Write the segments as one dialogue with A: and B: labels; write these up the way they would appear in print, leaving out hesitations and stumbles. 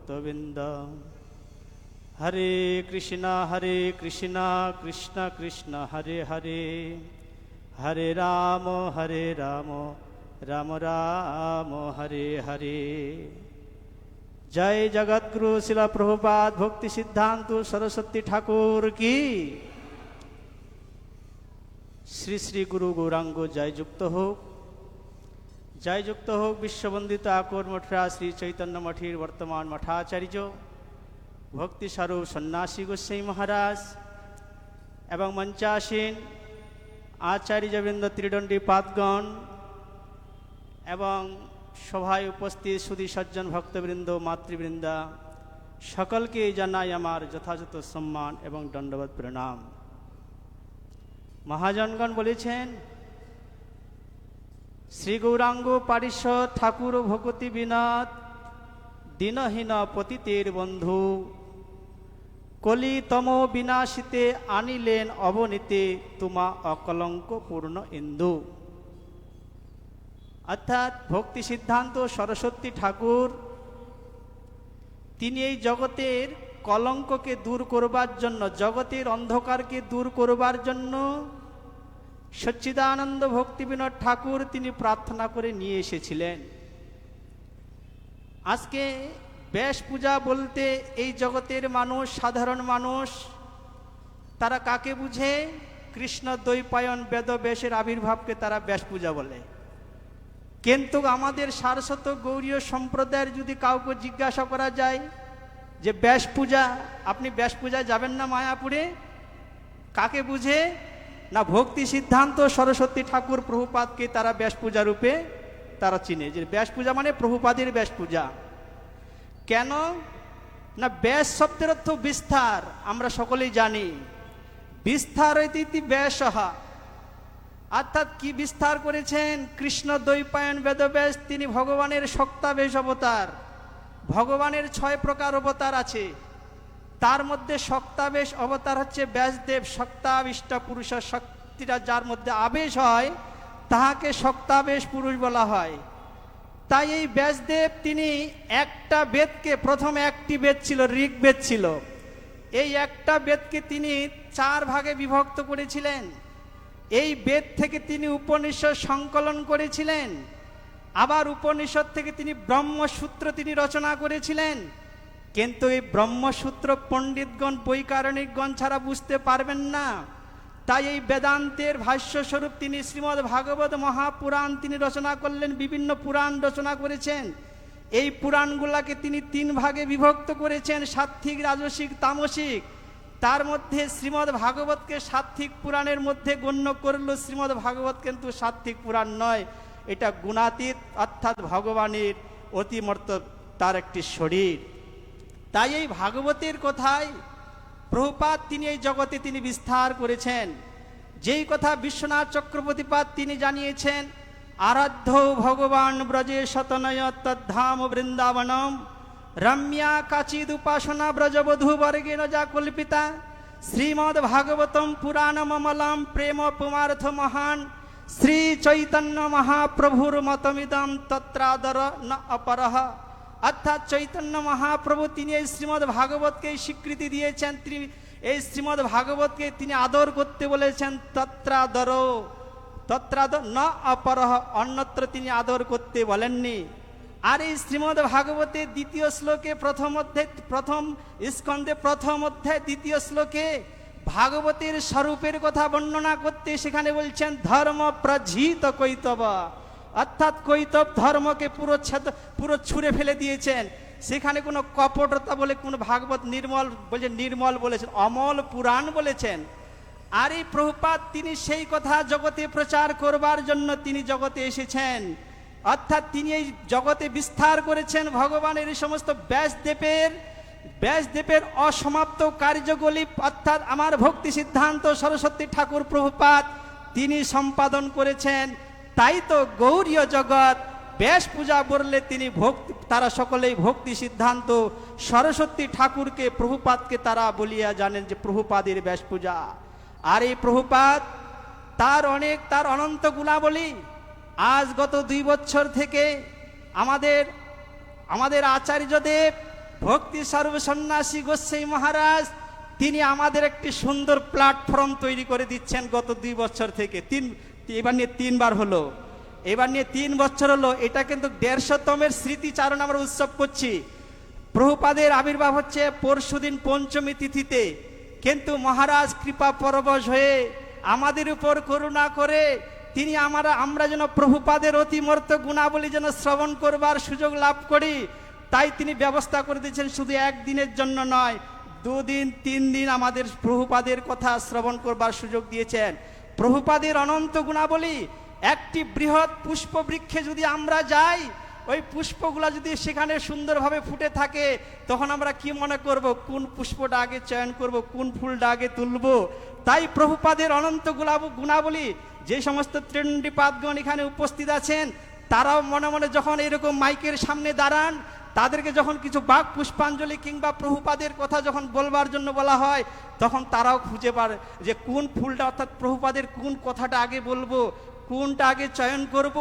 A: ভক্তবৃন্দ। হরে কৃষ্ণ কৃষ্ণ কৃষ্ণ হরে হরে, হরে রাম রাম রাম হরে হরে। জয় জগৎগুরু শিলা প্রভুপাদ ভক্তি সিদ্ধান্ত সরস্বতী ঠাকুর কি। শ্রী শ্রী গুরু গৌরাঙ্গ জয় যুক্ত হোক, জয় যুক্ত হোক বিশ্ববন্দিত আকর মঠরা শ্রী চৈতন্য মঠের বর্তমান মঠাচার্য ভক্তি স্বরূপ সন্ন্যাসী গোস্বামী মহারাজ এবং মঞ্চাসীন আচার্যবৃন্দ, ত্রিদণ্ডী পাদগণ এবং সভায় উপস্থিত সুধী সজ্জন ভক্তবৃন্দ, মাতৃবৃন্দা, সকলকে জানাই আমার যথাযথ সম্মান এবং দণ্ডবত প্রণাম। মহাজনগণ বলেছেন, শ্রী গৌরাঙ্গ পারিষদ ঠাকুর ভকতি বিনাথ দীনহীন পতিতের বন্ধু, কলিতম বিনাশিতে আনিলেন অবনীতে তোমা অকলঙ্ক পূর্ণ ইন্দু। অর্থাৎ ভক্তি সিদ্ধান্ত সরস্বতী ঠাকুর তিনি এই জগতের কলঙ্ককে দূর করবার জন্য, জগতের অন্ধকারকে দূর করবার জন্য সচ্চিদানন্দ ভক্তি বিনোদ ঠাকুর তিনি প্রার্থনা করে নিয়ে এসেছিলেন। আজকে ব্যাস পূজা বলতে এই জগতের মানুষ, সাধারণ মানুষ, তারা কাকে বুঝে? কৃষ্ণ দ্বৈপায়ন বেদ ব্যাসের আবির্ভাবকে তারা ব্যাস পূজা বলে। কিন্তু আমাদের সারস্বত গৌরীয় সম্প্রদায়ের যদি কাউকে জিজ্ঞাসা করা যায় যে ব্যাস পূজা, আপনি ব্যাস পূজা যাবেন না মায়াপুরে, কাকে বুঝে? না ভক্তি সিদ্ধান্ত সরস্বতী ঠাকুর প্রভুপাদকে তারা ব্যাস পূজা রূপে তারা চিনে, যে ব্যাস পূজা মানে প্রভুপাদের ব্যাস পূজা। কেন না ব্যাস শব্দের অর্থ বিস্তার, আমরা সকলেই জানি। বিস্তার ইতি ব্যাসহা, অর্থাৎ কি বিস্তার করেছেন? কৃষ্ণ দ্বৈপায়ন বেদব্যাস তিনি ভগবানের শক্তাবেশ অবতার। ভগবানের 6 প্রকার অবতার আছে, তার মধ্যে শক্তাবেশ অবতার হচ্ছে ব্যাসদেব। শক্তাবিষ্ট পুরুষ, শক্তিটা যার মধ্যে আবেশ হয় তাহাকে শক্তাবেশ পুরুষ বলা হয়। তাই এই ব্যাসদেব তিনি একটা বেদকে, প্রথমে একটি বেদ ছিল, ঋগ্বেদ ছিল, এই একটা বেদকে তিনি 4 ভাগে বিভক্ত করেছিলেন। এই বেদ থেকে তিনি উপনিষদ সংকলন করেছিলেন। আবার উপনিষদ থেকে তিনি ব্রহ্মসূত্র তিনি রচনা করেছিলেন। কিন্তু এই ব্রহ্মসূত্র পণ্ডিতগণ, বৈকারণিকগণ ছাড়া বুঝতে পারবেন না। তাই এই বেদান্তের ভাষ্যস্বরূপ তিনি শ্রীমদ্ ভাগবত মহাপুরাণ তিনি রচনা করলেন, বিভিন্ন পুরাণ রচনা করেছেন। এই পুরাণগুলাকে তিনি 3 ভাগে বিভক্ত করেছেন, সাত্ত্বিক, রাজসিক, তামসিক। তার মধ্যে শ্রীমদ্ ভাগবতকে সাত্ত্বিক পুরাণের মধ্যে গণ্য করল। শ্রীমদ্ ভাগবত কিন্তু সাত্ত্বিক পুরাণ নয়, এটা গুণাতীত, অর্থাৎ ভগবানের অতিমর্ত তার একটি শরীর। তাই এই ভাগবতের কথায় প্রভুপাদ তিনি এই জগতে তিনি বিস্তার করেছেন। যেই কথা বিশ্বনাথ চক্রবর্তীপাদ তিনি জানিয়েছেন, আরাধ্য ভগবান ব্রজে শতনয় তদ্ধাম বৃন্দাবনম রম্যা কাচিদ উপাসনা ব্রজবধূ বর্গেণ যা কল্পিতা শ্রীমদ্ ভাগবতম পুরাণমমলম প্রেম পুমার্থ মহান শ্রী চৈতন্য মহাপ্রভুর মতমিদম তত্রাদর ন অপরহ। অর্থাৎ চৈতন্য মহাপ্রভু তিনি এই শ্রীমদ্ ভাগবতকে স্বীকৃতি দিয়েছেন, এই শ্রীমদ্ ভাগবতকে তিনি আদর করতে বলেছেন। তত্রাদর ন অপরহ, অন্যত্র তিনি আদর করতে বলেননি। আর এই শ্রীমদ্ ভাগবতের 2য় শ্লোকে, প্রথম স্কন্ধে 1ম অধ্যায় 2য় শ্লোকে ভাগবতের স্বরূপের কথা বর্ণনা করতে সেখানে বলছেন ধর্ম প্রজিত কৈতব, অর্থাৎ কৈতব ধর্মকে পুরো ছুঁড়ে ফেলে দিয়েছেন। সেখানে কোনো কপটতা বলে কোনো ভাগবত নির্মল বলেছেন, অমল পুরাণ বলেছেন। আর এই প্রভুপাদ তিনি সেই কথা জগতে প্রচার করবার জন্য তিনি জগতে এসেছেন। অর্থাৎ তিনি এই জগতে বিস্তার করেছেন ভগবানের এই সমস্ত ব্যাসদেবের অসমাপ্ত কার্যগুলি, অর্থাৎ আমার ভক্তি সিদ্ধান্ত সরস্বতী ঠাকুর প্রভুপাদ তিনি সম্পাদন করেছেন। তাই তো গৌরীয় জগৎ ব্যাস পূজা বললে তিনি তারা সকলেই ভক্তি সিদ্ধান্ত সরস্বতী ঠাকুরকে, প্রভুপাদকে তারা বলিয়া জানেন যে প্রভুপাদের ব্যাস পূজা। আর এই প্রভুপাদ তার অনন্ত গুণাবলী। আজ গত 2 বছর থেকে আমাদের আচার্যদেব ভক্তি স্বরূপ সন্ন্যাসী গোস্বামী মহারাজ তিনি আমাদের একটি সুন্দর প্ল্যাটফর্ম তৈরি করে দিচ্ছেন গত 2 বছর থেকে। এবার নিয়ে 3বার হলো, এবার নিয়ে 3 বছর হলো। এটা কিন্তু 150তমের স্মৃতিচারণ আমরা উৎসব করছি। প্রভুপাদের আবির্ভাব হচ্ছে পরশুদিন পঞ্চমী তিথিতে, কিন্তু মহারাজ কৃপা পরবশ হয়ে আমাদের উপর করুণা করে তিনি আমরা যেন প্রভুপাদের অতিমর্ত গুণাবলী যেন শ্রবণ করবার সুযোগ লাভ করি, তাই তিনি ব্যবস্থা করে দিয়েছেন। শুধু একদিনের জন্য নয়, 2 দিন 3 দিন আমাদের প্রভুপাদের কথা শ্রবণ করবার সুযোগ দিয়েছেন। প্রভুপাদের অনন্ত গুণাবলী, একটি বৃহৎ পুষ্প বৃক্ষে যদি আমরা যাই, ওই পুষ্পগুলা যদি সেখানে সুন্দরভাবে ফুটে থাকে, তখন আমরা কি মনে করব, কোন পুষ্পটা আগে চয়ন করব, কোন ফুলটা আগে তুলব। তাই প্রভুপাদের অনন্ত গুণাবলী, যে সমস্ত ত্রিণ্ডিপাদগণ এখানে উপস্থিত আছেন, তারাও মনে মনে যখন এরকম মাইকের সামনে দাঁড়ান, তাদেরকে যখন কিছু বাক পুষ্পাঞ্জলি কিংবা প্রভুপাদের কথা যখন বলবার জন্য বলা হয়, তখন তারাও খুঁজে পারে যে কোন ফুলটা, অর্থাৎ প্রভুপাদের কোন কথাটা আগে বলবো, কোনটা আগে চয়ন করব।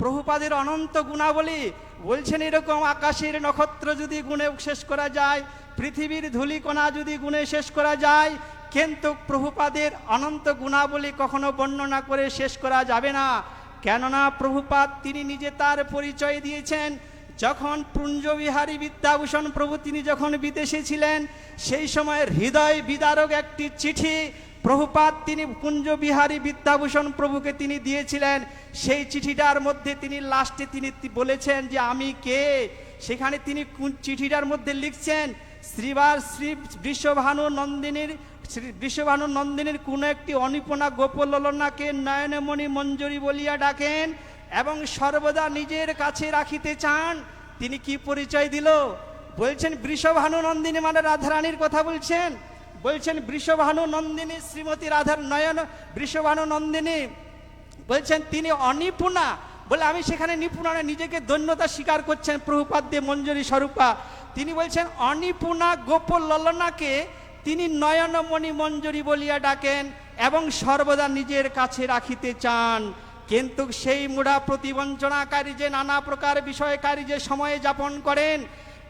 A: প্রভুপাদের অনন্ত গুণাবলী বলছেন এরকম, আকাশের নক্ষত্র যদি গুণে শেষ করা যায়, পৃথিবীর ধূলিকণা যদি গুণে শেষ করা যায়, কিন্তু প্রভুপাদের অনন্ত গুণাবলী কখনো বর্ণনা করে শেষ করা যাবে না। কেননা প্রভুপাদ তিনি নিজে তার পরিচয় দিয়েছেন। যখন পুঞ্জবিহারী বিদ্যাভূষণ প্রভু তিনি যখন বিদেশে ছিলেন, সেই সময় হৃদয় বিদারক একটি চিঠি প্রভুপাদ তিনি কুঞ্জবিহারী বিদ্যাভূষণ প্রভুকে তিনি দিয়েছিলেন। সেই চিঠিটার মধ্যে তিনি লাস্টে তিনি বলেছেন যে আমি কে। সেখানে তিনি চিঠিটার মধ্যে লিখছেন, শ্রী বৃষভানু নন্দিনীর কোন একটি অনিপুণা গোপললনাকে নয়নমণি মঞ্জুরি বলিয়া ডাকেন এবং সর্বদা নিজের কাছে রাখিতে চান। তিনি কি পরিচয় দিল? বলছেন বৃষভানু নন্দিনী, মানে রাধারানীর কথা বলছেন। বলছেন বৃষভানু নন্দিনী, শ্রীমতী রাধার নয়ন বৃষভানু নন্দিনী, বলছেন তিনি অনিপুণা। বলে আমি সেখানে নিপুণা, নিজেকে ধন্যতা স্বীকার করছেন প্রভুপাদ দিয়ে মঞ্জুরি স্বরূপা। তিনি বলছেন অনিপুণা গোপল ললনাকে তিনি নয়নমণি মঞ্জুরি বলিয়া ডাকেন এবং সর্বদা নিজের কাছে রাখিতে চান। কিন্তু সেই মূঢ়া প্রতিবঞ্চনাকারী যে নানা প্রকার বিষয়কারী যে সময়ে যাপন করেন,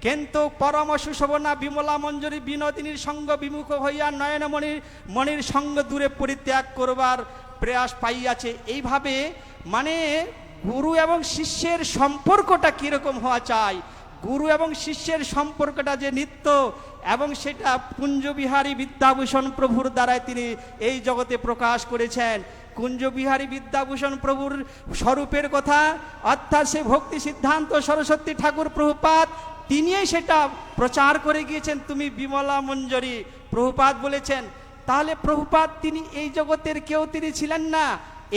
A: কিন্তু পরম সুশোভনা বিমলা মঞ্জুরি বিনোদিনীর সঙ্গ বিমুখ হইয়া নয়নমণির সঙ্গ দূরে পরিত্যাগ করবার প্রয়াস পাইয়াছে। এইভাবে মানে গুরু এবং শিষ্যের সম্পর্কটা কীরকম হওয়া চাই, গুরু এবং শিষ্যের সম্পর্কটা যে নিত্য, এবং সেটা কুঞ্জবিহারী বিদ্যাভূষণ প্রভুর দ্বারাই তিনি এই জগতে প্রকাশ করেছেন। কুঞ্জবিহারী বিদ্যাভূষণ প্রভুর স্বরূপের কথা, অর্থাৎ সে ভক্তি সিদ্ধান্ত সরস্বতী ঠাকুর প্রভুপাদ তিনিই সেটা প্রচার করে গিয়েছেন, তুমি বিমলা মঞ্জুরি। প্রভুপাদ বলেছেন, তাহলে প্রভুপাদ তিনি এই জগতের কেউ তিনি ছিলেন না।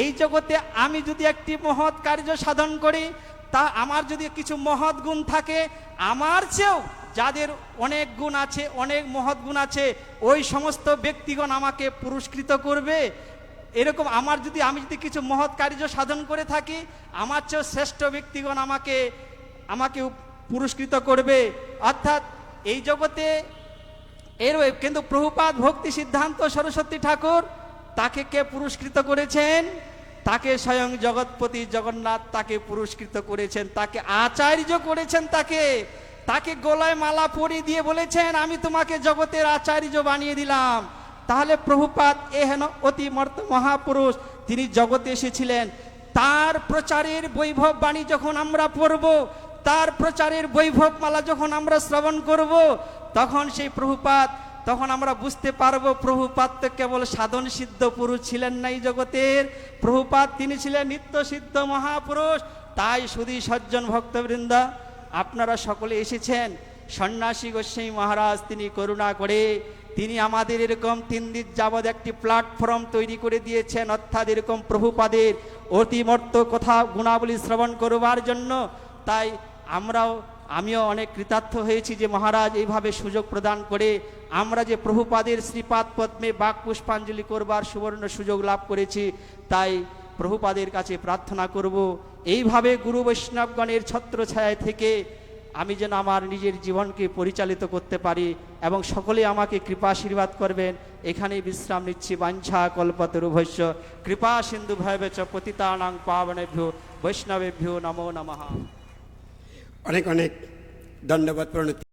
A: এই জগতে আমি যদি একটি মহৎ কার্য সাধন করি, তা আমার যদি কিছু মহৎ গুণ থাকে, আমার চেয়েও যাদের অনেক গুণ আছে, অনেক মহৎ গুণ আছে, ওই সমস্ত ব্যক্তিগণ আমাকে পুরস্কৃত করবে। এরকম আমি যদি কিছু মহৎ কার্য সাধন করে থাকি, আমার চেয়েও শ্রেষ্ঠ ব্যক্তিগণ আমাকে পুরস্কৃত করবে। অর্থাৎ এই জগতে কিন্তু প্রভুপাদ ভক্তি সিদ্ধান্ত সরস্বতী ঠাকুর তাকে কে পুরস্কৃত করেছেন? তাকে স্বয়ং জগৎপতি জগন্নাথ তাকে পুরস্কৃত করেছেন, তাকে আচার্য করেছেন, তাকে গলায় মালা পরিয়ে দিয়ে বলেছেন আমি তোমাকে জগতের আচার্য বানিয়ে দিলাম। তাহলে প্রভুপাদ এহেন অতিমর্ত মহাপুরুষ তিনি জগতে এসেছিলেন। তার প্রচারের বৈভব বাণী যখন আমরা পড়ব, তার প্রচারের বৈভব মালা যখন আমরা শ্রবণ করব, তখন সেই প্রভুপাদ, তখন আমরা বুঝতে পারবো প্রভুপাদ তো কেবল সাধন সিদ্ধ পুরুষ ছিলেন না এই জগতের, প্রভুপাদ তিনি ছিলেন নিত্য সিদ্ধ মহাপুরুষ। তাই শুধু সজ্জন ভক্তবৃন্দ আপনারা সকলে এসেছেন। সন্ন্যাসী গোস্বামী মহারাজ তিনি করুণা করে তিনি আমাদের এরকম 3 দিন যাবৎ একটি প্ল্যাটফর্ম তৈরি করে দিয়েছেন, অর্থাৎ এরকম প্রভুপাদের অতিমর্ত কথা গুণাবলী শ্রবণ করবার জন্য। তাই আমিও অনেক কৃতার্থ হয়েছি যে মহারাজ এইভাবে সুযোগ প্রদান করে আমরা যে প্রভুপাদের শ্রীপাদ পদ্মে বাক পুষ্পাঞ্জলি করবার সুবর্ণ সুযোগ লাভ করেছি। তাই প্রভুপাদের কাছে প্রার্থনা করব, এইভাবে গুরু বৈষ্ণবগণের ছত্রছায়া থেকে আমি যেন আমার নিজের জীবনকে পরিচালিত করতে পারি এবং সকলে আমাকে কৃপা আশীর্বাদ করবেন। এখানেই বিশ্রাম নিচ্ছি। বাঞ্ছা কল্পতরুভ্যশ্চ কৃপা সিন্ধু ভয়বেচ পতিতানাং পাবনেভ্যো বৈষ্ণবেভ্যো নমো নমঃ।
B: অনেক অনেক ধন্যবাদ প্রণতি।